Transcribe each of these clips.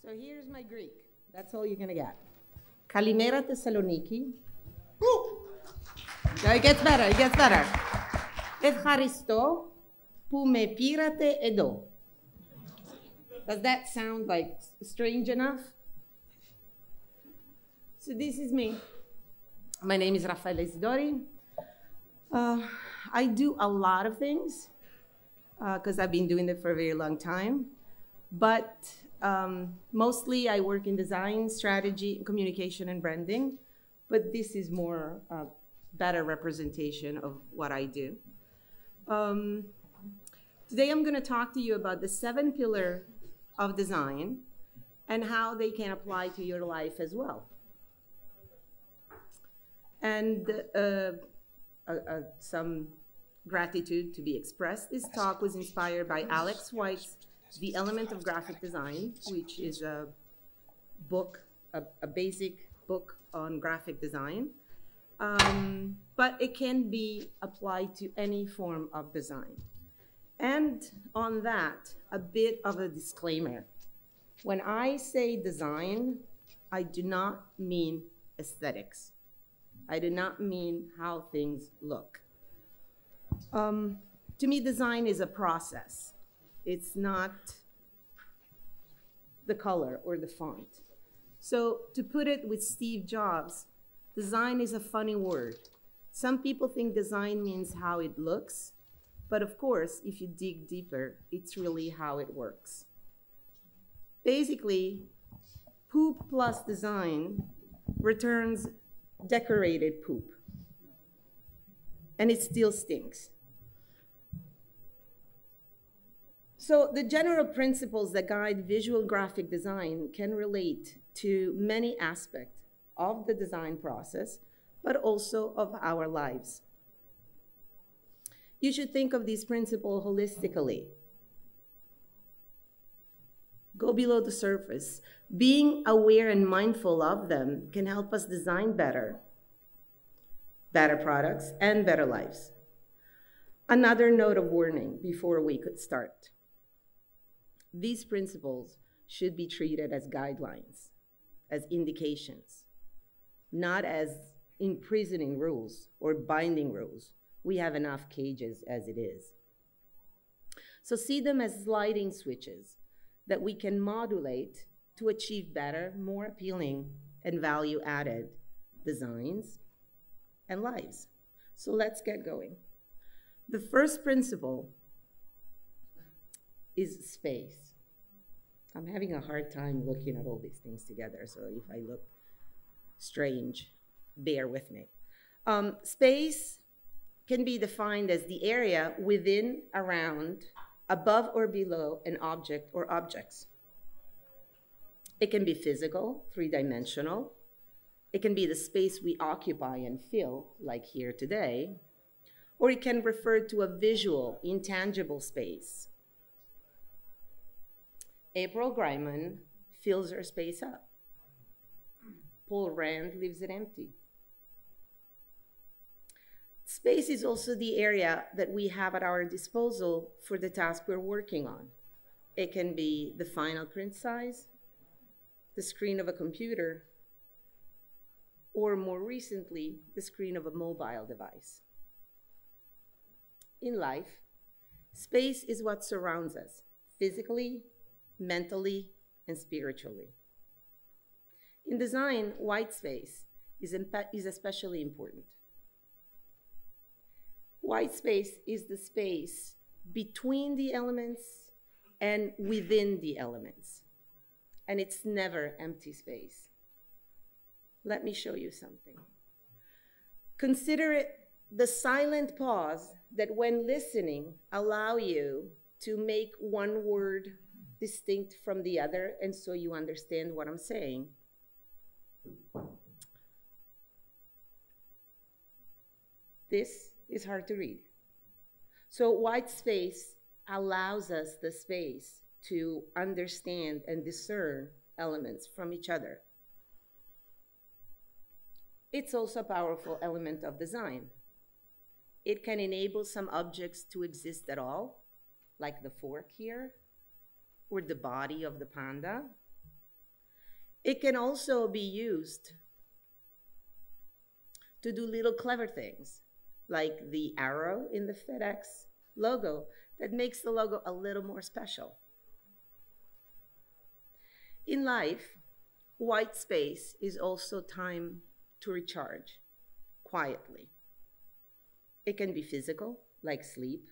So here's my Greek. That's all you're going to get. Kalimera Thessaloniki. No, it gets better. It gets better. Ευχαριστώ που με πήρατε εδώ. Does that sound like strange enough? So this is me. My name is Raffaella Isidori. I do a lot of things because I've been doing it for a very long time. But mostly I work in design, strategy, communication, and branding. But this is more better representation of what I do. Today I'm going to talk to you about the 7 pillars of design and how they can apply to your life as well. And some gratitude to be expressed. This talk was inspired by Alex White's The Element of Graphic Design, which is a book, a basic book on graphic design. But it can be applied to any form of design. And on that, a bit of a disclaimer. When I say design, I do not mean aesthetics. I do not mean how things look. To me, design is a process. It's not the color or the font. So to put it with Steve Jobs, design is a funny word. Some people think design means how it looks, but of course, if you dig deeper, it's really how it works. Basically, poop plus design returns decorated poop, and it still stinks. So the general principles that guide visual graphic design can relate to many aspects of the design process, but also of our lives. You should think of these principles holistically. Go below the surface. Being aware and mindful of them can help us design better products and better lives. Another note of warning before we could start. These principles should be treated as guidelines, as indications, not as imprisoning rules or binding rules. We have enough cages as it is. So see them as sliding switches that we can modulate to achieve better, more appealing, and value-added designs and lives. So let's get going. The first principle is space. I'm having a hard time looking at all these things together, so if I look strange, bear with me. Space can be defined as the area within, around, above or below an object or objects. It can be physical, 3-dimensional. It can be the space we occupy and fill, like here today, or it can refer to a visual, intangible space. April Greiman fills her space up. Paul Rand leaves it empty. Space is also the area that we have at our disposal for the task we're working on. It can be the final print size, the screen of a computer, or more recently, the screen of a mobile device. In life, space is what surrounds us, physically, mentally, and spiritually. In design, white space is especially important. White space is the space between the elements and within the elements. And it's never empty space. Let me show you something. Consider it the silent pause that when listening allow you to make one word distinct from the other, and so you understand what I'm saying. This is hard to read. So white space allows us the space to understand and discern elements from each other. It's also a powerful element of design. It can enable some objects to exist at all, like the fork here, or the body of the panda, It can also be used to do little clever things, like the arrow in the FedEx logo that makes the logo a little more special. In life, white space is also time to recharge quietly. It can be physical, like sleep,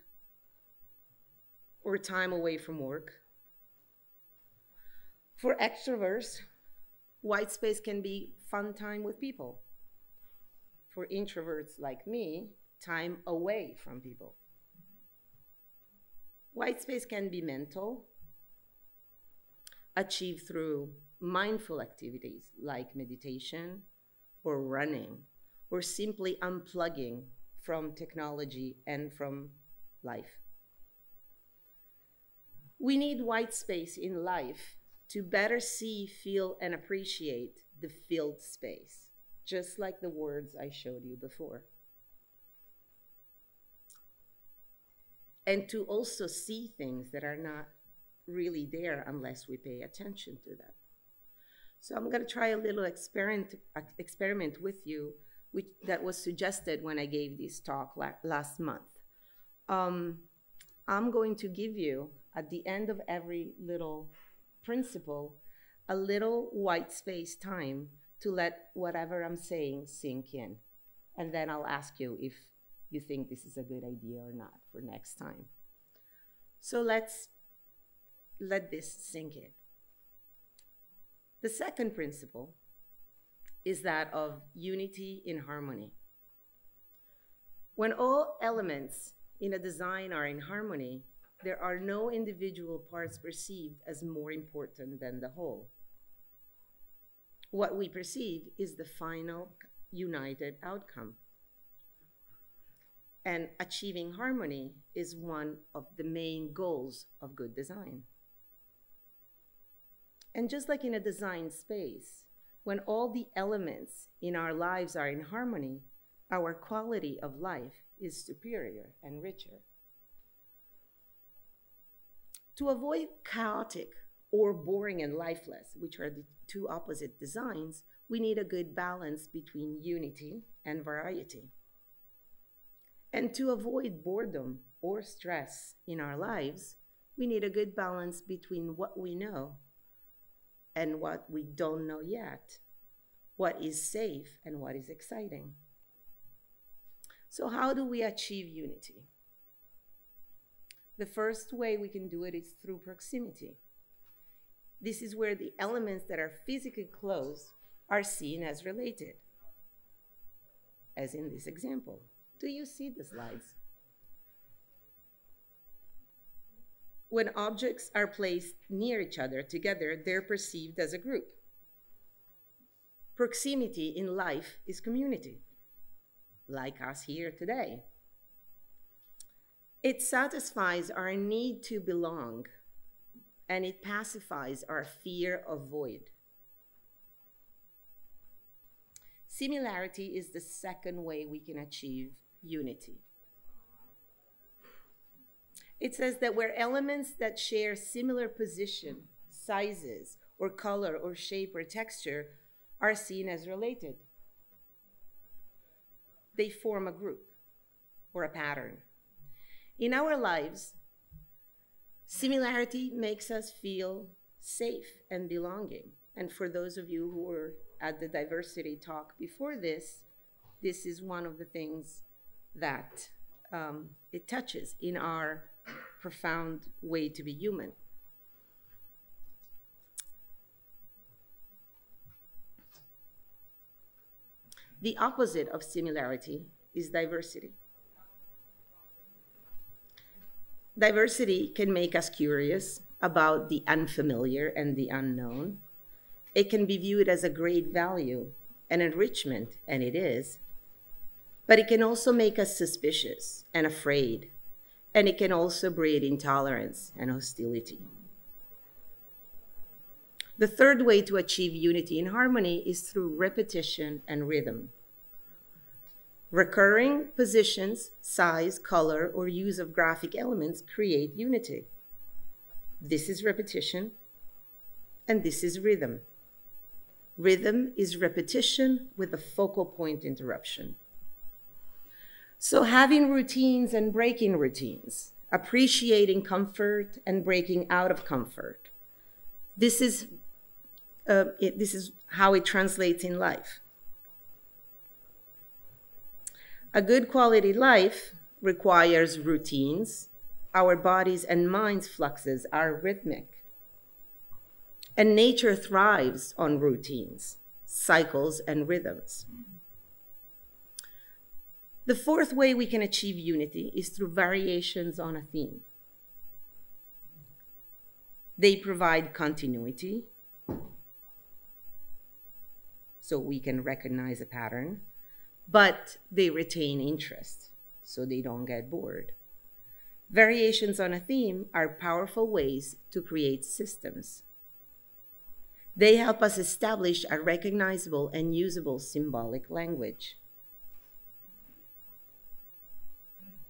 or time away from work. For extroverts, white space can be fun time with people. For introverts like me, time away from people. White space can be mental, achieved through mindful activities like meditation or running, or simply unplugging from technology and from life. We need white space in life to better see, feel, and appreciate the filled space, just like the words I showed you before. And to also see things that are not really there unless we pay attention to them. So I'm going to try a little experiment with you, that was suggested when I gave this talk last month. I'm going to give you, at the end of every little principle, a little white space time to let whatever I'm saying sink in. And then I'll ask you if you think this is a good idea or not for next time. So let's let this sink in. The second principle is that of unity in harmony. When all elements in a design are in harmony, there are no individual parts perceived as more important than the whole. What we perceive is the final united outcome. And achieving harmony is one of the main goals of good design. And just like in a design space, when all the elements in our lives are in harmony, our quality of life is superior and richer. To avoid chaotic or boring and lifeless, which are the two opposite designs, we need a good balance between unity and variety. And to avoid boredom or stress in our lives, we need a good balance between what we know and what we don't know yet, what is safe and what is exciting. So how do we achieve unity? The first way we can do it is through proximity. This is where the elements that are physically close are seen as related, as in this example. Do you see the slides? When objects are placed near each other together, they're perceived as a group. Proximity in life is community, like us here today. It satisfies our need to belong, and it pacifies our fear of void. Similarity is the second way we can achieve unity. It says that where elements that share similar position, sizes, or color, or shape, or texture are seen as related, they form a group or a pattern. In our lives, similarity makes us feel safe and belonging. And for those of you who were at the diversity talk before this, this is one of the things that it touches in our profound way to be human. The opposite of similarity is diversity. Diversity can make us curious about the unfamiliar and the unknown. It can be viewed as a great value and enrichment, and it is. But it can also make us suspicious and afraid, and it can also breed intolerance and hostility. The third way to achieve unity and harmony is through repetition and rhythm. Recurring positions, size, color, or use of graphic elements create unity. This is repetition, and this is rhythm. Rhythm is repetition with a focal point interruption. So having routines and breaking routines, appreciating comfort and breaking out of comfort. This is how it translates in life. A good quality life requires routines. Our bodies and minds' fluxes are rhythmic. And nature thrives on routines, cycles, and rhythms. The fourth way we can achieve unity is through variations on a theme. They provide continuity, so we can recognize a pattern, but they retain interest, so they don't get bored. Variations on a theme are powerful ways to create systems. They help us establish a recognizable and usable symbolic language.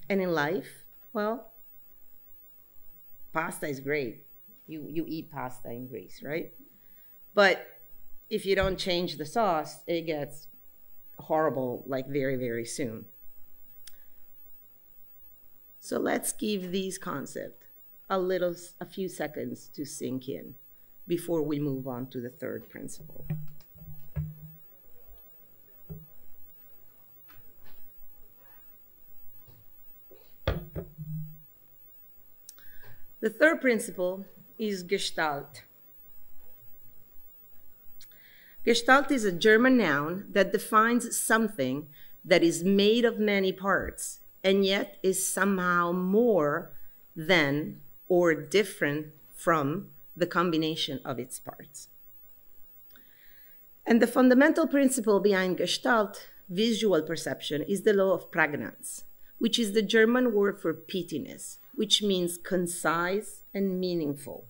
And in life, well, pasta is great. You eat pasta in Greece, right? But if you don't change the sauce, it gets horrible like very, very soon. So let's give these concepts a few seconds to sink in before we move on to the third principle. The third principle is Gestalt. Gestalt is a German noun that defines something that is made of many parts and yet is somehow more than or different from the combination of its parts. And the fundamental principle behind Gestalt visual perception is the law of Prägnanz, which is the German word for pithiness, which means concise and meaningful.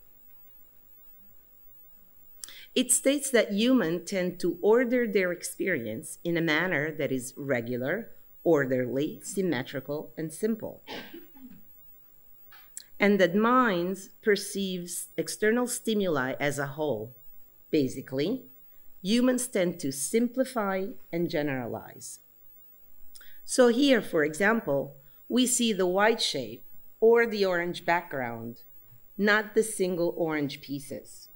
It states that humans tend to order their experience in a manner that is regular, orderly, symmetrical, and simple. And that minds perceives external stimuli as a whole. Basically, humans tend to simplify and generalize. So here, for example, we see the white shape or the orange background, not the single orange pieces.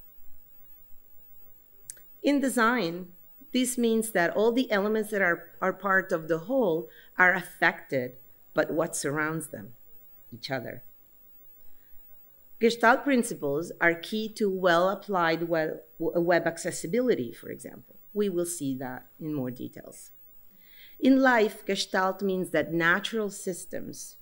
In design, this means that all the elements that are part of the whole are affected by what surrounds them, each other. Gestalt principles are key to well-applied web accessibility, for example. We will see that in more details. In life, Gestalt means that natural systems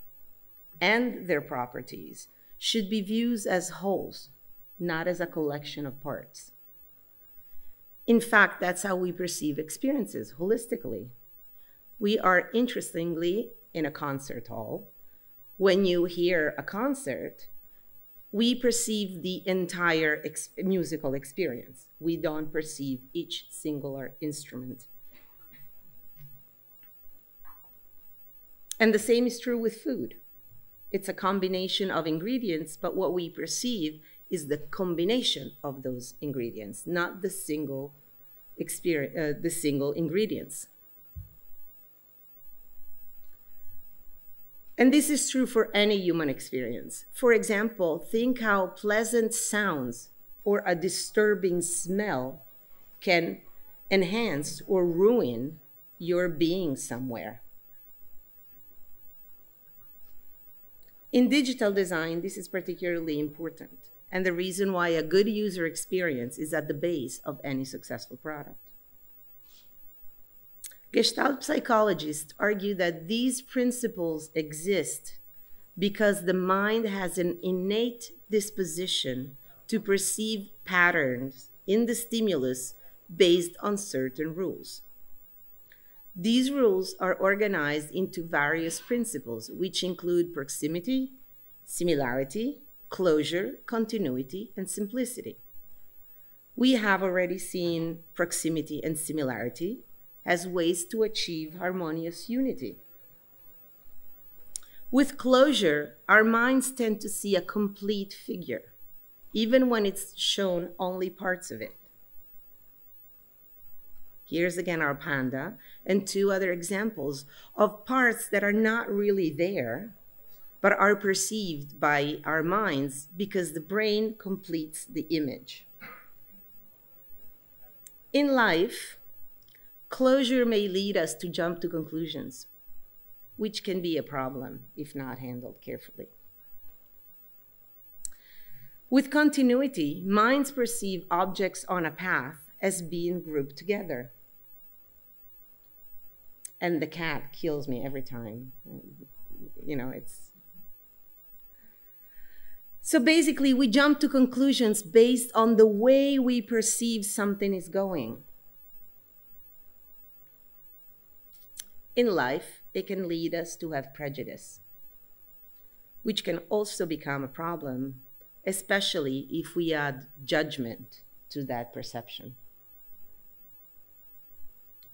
and their properties should be viewed as wholes, not as a collection of parts. In fact, that's how we perceive experiences holistically. We are, interestingly, in a concert hall. When you hear a concert, we perceive the entire musical experience. We don't perceive each singular instrument. And the same is true with food. It's a combination of ingredients, but what we perceive is the combination of those ingredients, not the single ingredients. And this is true for any human experience. For example, think how pleasant sounds or a disturbing smell can enhance or ruin your being somewhere. In digital design, this is particularly important, and the reason why a good user experience is at the base of any successful product. Gestalt psychologists argue that these principles exist because the mind has an innate disposition to perceive patterns in the stimulus based on certain rules. These rules are organized into various principles, which include proximity, similarity, closure, continuity, and simplicity. We have already seen proximity and similarity as ways to achieve harmonious unity. With closure, our minds tend to see a complete figure, even when it's shown only parts of it. Here's again our panda and two other examples of parts that are not really there, but are perceived by our minds because the brain completes the image. In life, closure may lead us to jump to conclusions, which can be a problem if not handled carefully. With continuity, minds perceive objects on a path as being grouped together. And the cat kills me every time. You know, it's... So basically, we jump to conclusions based on the way we perceive something is going. In life, it can lead us to have prejudice, which can also become a problem, especially if we add judgment to that perception.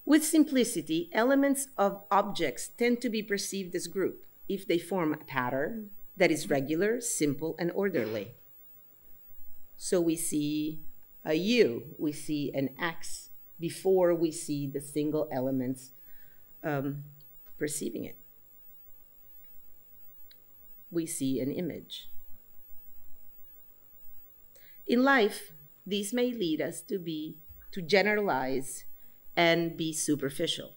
With simplicity, elements of objects tend to be perceived as group if they form a pattern that is regular, simple, and orderly. So we see a U, we see an X before we see the single elements perceiving it. We see an image. In life, these may lead us to generalize and be superficial.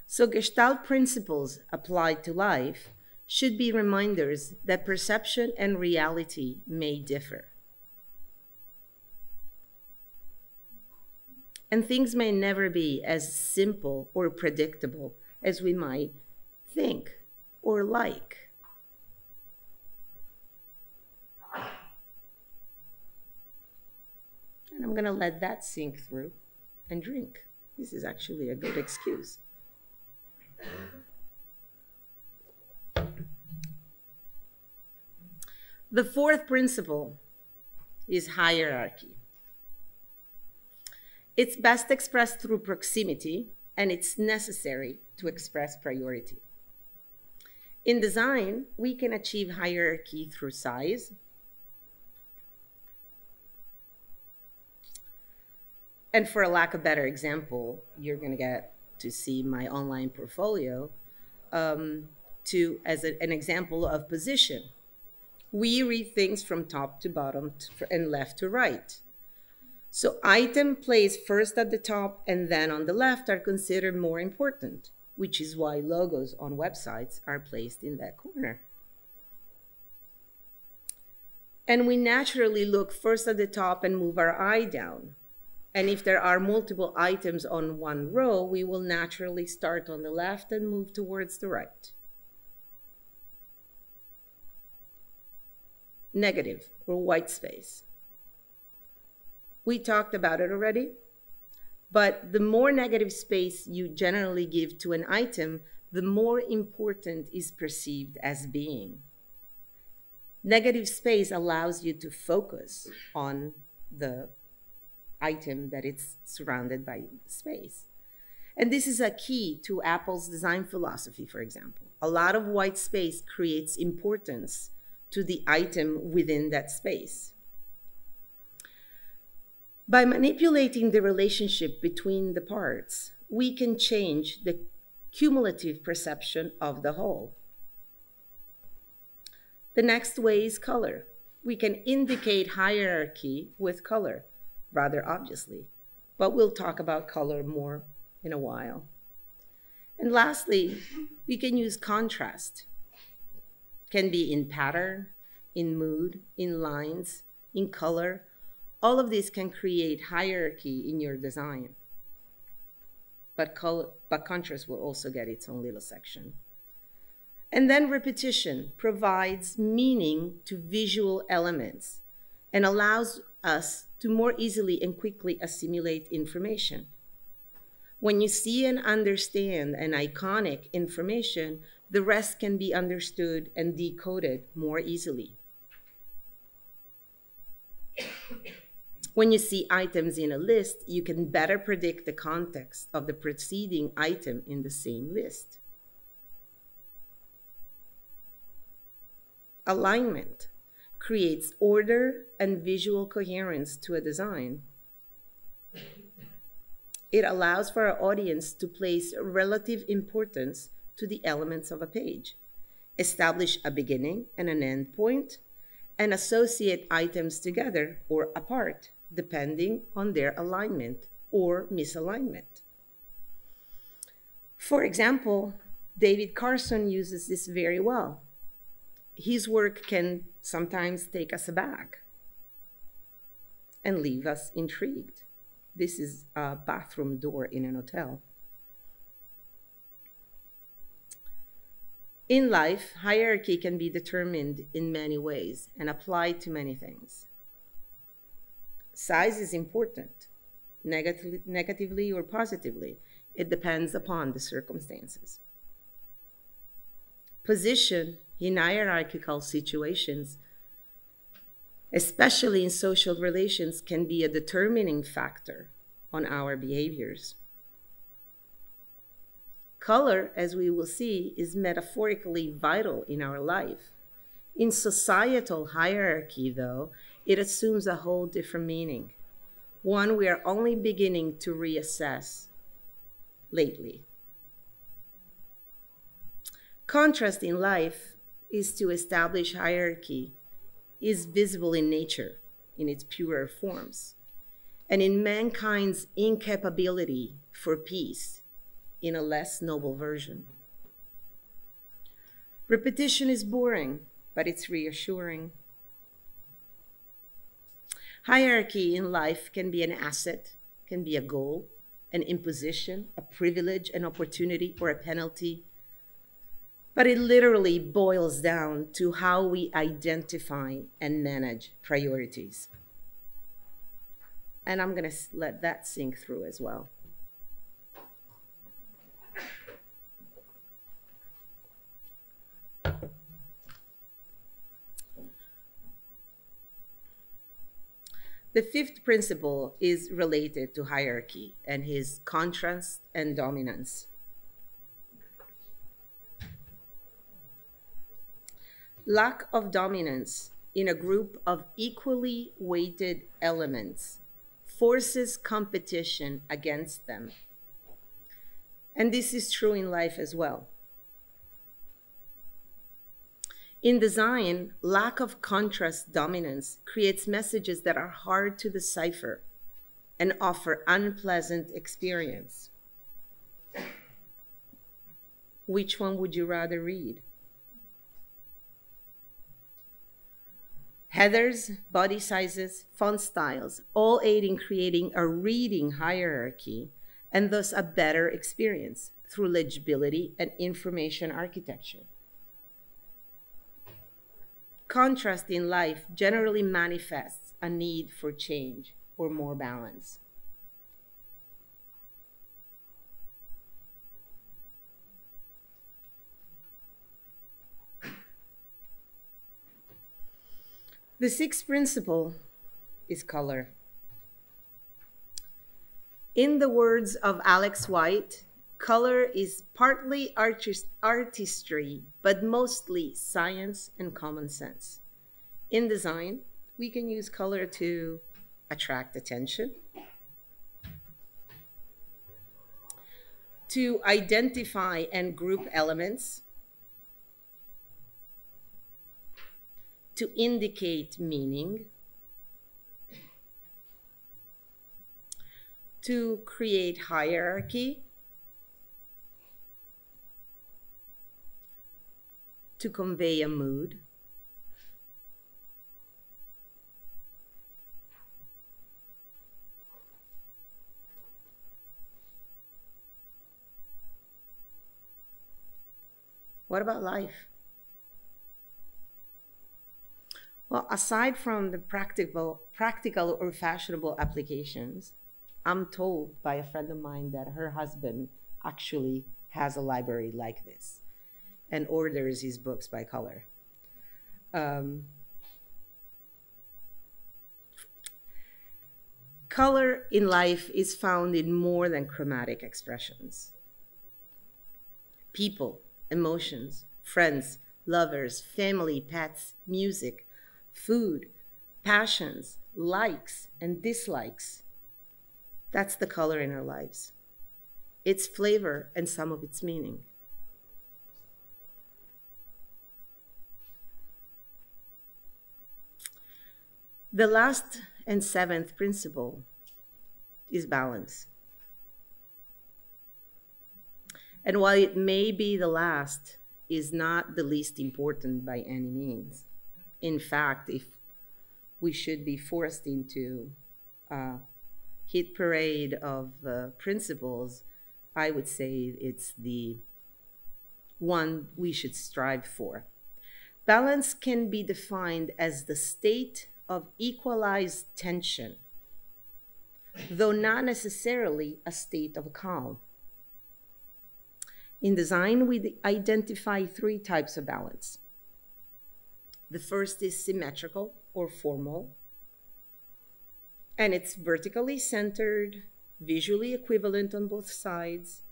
So Gestalt principles applied to life should be reminders that perception and reality may differ. And things may never be as simple or predictable as we might think or like. And I'm going to let that sink through and drink. This is actually a good excuse. The fourth principle is hierarchy. It's best expressed through proximity, and it's necessary to express priority. In design, we can achieve hierarchy through size, and for a lack of a better example, you're going to get to see my online portfolio as an example of position. We read things from top to bottom and left to right. So item placed first at the top and then on the left are considered more important, which is why logos on websites are placed in that corner. And we naturally look first at the top and move our eye down. And if there are multiple items on one row, we will naturally start on the left and move towards the right. Negative, or white space. We talked about it already, but the more negative space you generally give to an item, the more important is perceived as being. Negative space allows you to focus on the item that it's surrounded by space. And this is a key to Apple's design philosophy, for example. A lot of white space creates importance to the item within that space. By manipulating the relationship between the parts, we can change the cumulative perception of the whole. The next way is color. We can indicate hierarchy with color, rather obviously, but we'll talk about color more in a while. And lastly, we can use contrast. Can be in pattern, in mood, in lines, in color. All of this can create hierarchy in your design. But contrast will also get its own little section. And then repetition provides meaning to visual elements and allows us to more easily and quickly assimilate information. When you see and understand an iconic information, the rest can be understood and decoded more easily. When you see items in a list, you can better predict the context of the preceding item in the same list. Alignment creates order and visual coherence to a design. It allows for our audience to place relative importance to the elements of a page, establish a beginning and an end point, and associate items together or apart, depending on their alignment or misalignment. For example, David Carson uses this very well. His work can sometimes take us aback and leave us intrigued. This is a bathroom door in an hotel. In life, hierarchy can be determined in many ways and applied to many things. Size is important, negatively or positively. It depends upon the circumstances. Position in hierarchical situations, especially in social relations, can be a determining factor on our behaviors. Color, as we will see, is metaphorically vital in our life. In societal hierarchy, though, it assumes a whole different meaning, one we are only beginning to reassess lately. Contrast in life is to establish hierarchy, is visible in nature in its purer forms, and in mankind's incapability for peace in a less noble version. Repetition is boring, but it's reassuring. Hierarchy in life can be an asset, can be a goal, an imposition, a privilege, an opportunity, or a penalty. But it literally boils down to how we identify and manage priorities. And I'm going to let that sink through as well. The fifth principle is related to hierarchy and his contrast and dominance. Lack of dominance in a group of equally weighted elements forces competition against them. And this is true in life as well. In design, lack of contrast dominance creates messages that are hard to decipher and offer unpleasant experience. Which one would you rather read? Headers, body sizes, font styles, all aid in creating a reading hierarchy and thus a better experience through legibility and information architecture. Contrast in life generally manifests a need for change or more balance. The sixth principle is color. In the words of Alex White, color is partly artistry, but mostly science and common sense. In design, we can use color to attract attention, to identify and group elements, to indicate meaning, to create hierarchy, to convey a mood, what about life? Well, aside from the practical or fashionable applications, I'm told by a friend of mine that her husband actually has a library like this and orders his books by color. Color in life is found in more than chromatic expressions. People, emotions, friends, lovers, family, pets, music, food, passions, likes and dislikes. That's the color in our lives. Its flavor and some of its meaning. The last and seventh principle is balance. And while it may be the last, is not the least important by any means. In fact, if we should be forced into a hit parade of principles, I would say it's the one we should strive for. Balance can be defined as the state of equalized tension, though not necessarily a state of calm. In design, we identify three types of balance. The first is symmetrical or formal, and it's vertically centered, visually equivalent on both sides,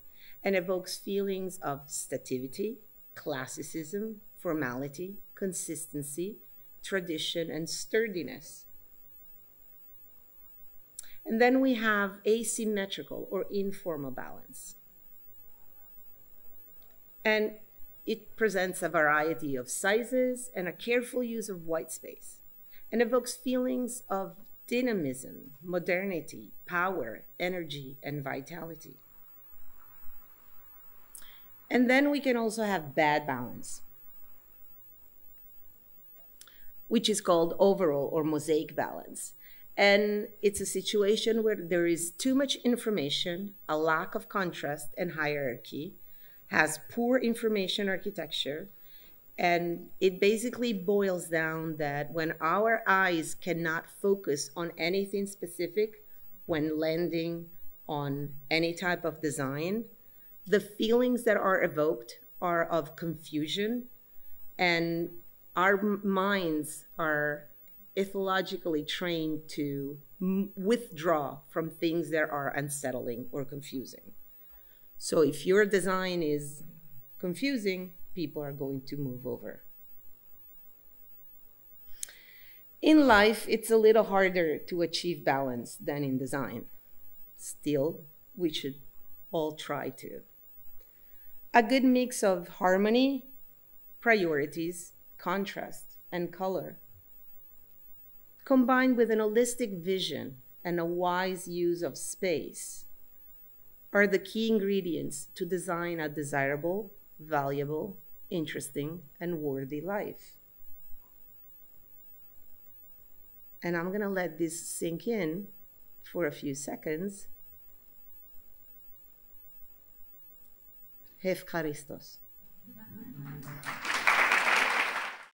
and evokes feelings of stativity, classicism, formality, consistency, tradition, and sturdiness. And then we have asymmetrical or informal balance. And it presents a variety of sizes and a careful use of white space, and evokes feelings of dynamism, modernity, power, energy, and vitality. And then we can also have bad balance, which is called overall or mosaic balance. And it's a situation where there is too much information, a lack of contrast and hierarchy, has poor information architecture, and it basically boils down that when our eyes cannot focus on anything specific when landing on any type of design, the feelings that are evoked are of confusion, and our minds are ethologically trained to withdraw from things that are unsettling or confusing. So if your design is confusing, people are going to move over. In life, it's a little harder to achieve balance than in design. Still, we should all try to. A good mix of harmony, priorities, contrast, and color, combined with an holistic vision and a wise use of space, are the key ingredients to design a desirable, valuable, interesting, and worthy life. And I'm going to let this sink in for a few seconds. Ευχαριστώ.